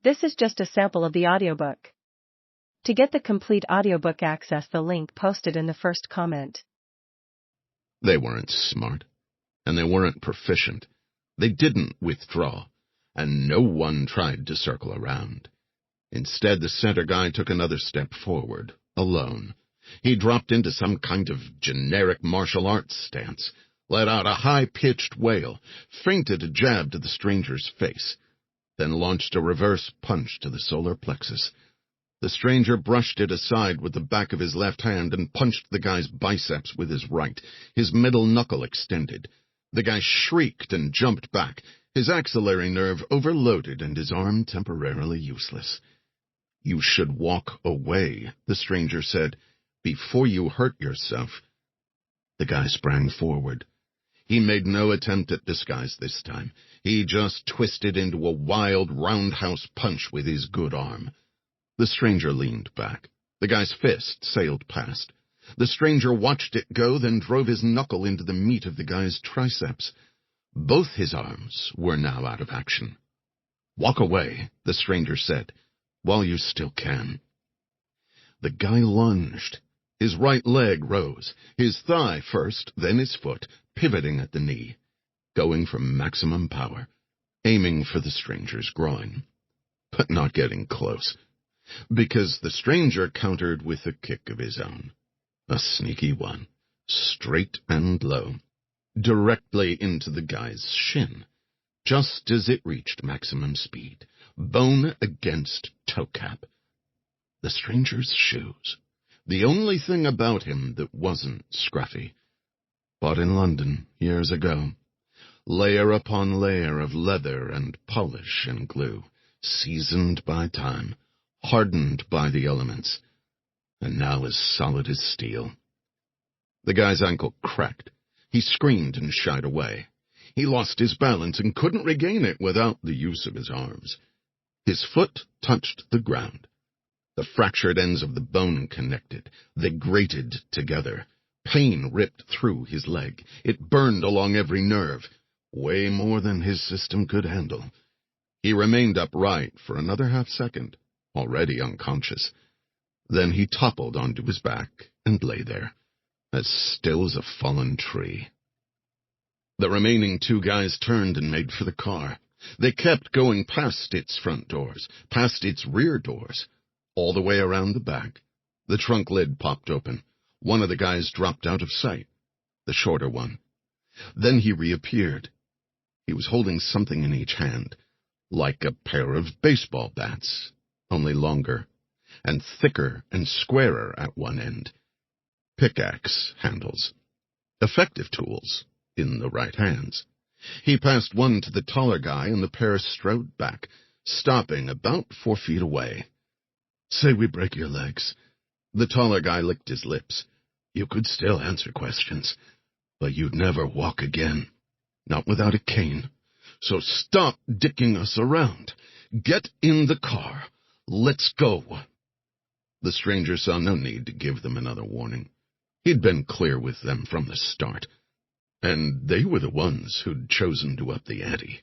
This is just a sample of the audiobook. To get the complete audiobook, access the link posted in the first comment. They weren't smart, and they weren't proficient. They didn't withdraw, and no one tried to circle around. Instead, the center guy took another step forward, alone. He dropped into some kind of generic martial arts stance, let out a high-pitched wail, feinted a jab to the stranger's face, then launched a reverse punch to the solar plexus. The stranger brushed it aside with the back of his left hand and punched the guy's biceps with his right, his middle knuckle extended. The guy shrieked and jumped back, his axillary nerve overloaded and his arm temporarily useless. "You should walk away," the stranger said, "before you hurt yourself." The guy sprang forward. He made no attempt at disguise this time. He just twisted into a wild roundhouse punch with his good arm. The stranger leaned back. The guy's fist sailed past. The stranger watched it go, then drove his knuckle into the meat of the guy's triceps. Both his arms were now out of action. "Walk away," the stranger said, "while you still can." The guy lunged. His right leg rose, his thigh first, then his foot, pivoting at the knee, going for maximum power, aiming for the stranger's groin, but not getting close, because the stranger countered with a kick of his own, a sneaky one, straight and low, directly into the guy's shin, just as it reached maximum speed, bone against toe cap. The stranger's shoes, the only thing about him that wasn't scruffy. Bought in London years ago. Layer upon layer of leather and polish and glue, seasoned by time, hardened by the elements, and now as solid as steel. The guy's ankle cracked. He screamed and shied away. He lost his balance and couldn't regain it without the use of his arms. His foot touched the ground. The fractured ends of the bone connected. They grated together. Pain ripped through his leg. It burned along every nerve, way more than his system could handle. He remained upright for another half-second, already unconscious. Then he toppled onto his back and lay there, as still as a fallen tree. The remaining two guys turned and made for the car. They kept going past its front doors, past its rear doors, all the way around the back. The trunk lid popped open. One of the guys dropped out of sight, the shorter one. Then he reappeared. He was holding something in each hand, like a pair of baseball bats, only longer, and thicker and squarer at one end. Pickaxe handles. Effective tools, in the right hands. He passed one to the taller guy, and the pair strode back, stopping about 4 feet away. "Say we break your legs." The taller guy licked his lips. "You could still answer questions, but you'd never walk again. Not without a cane. So stop dicking us around. Get in the car. Let's go." The stranger saw no need to give them another warning. He'd been clear with them from the start, and they were the ones who'd chosen to up the ante.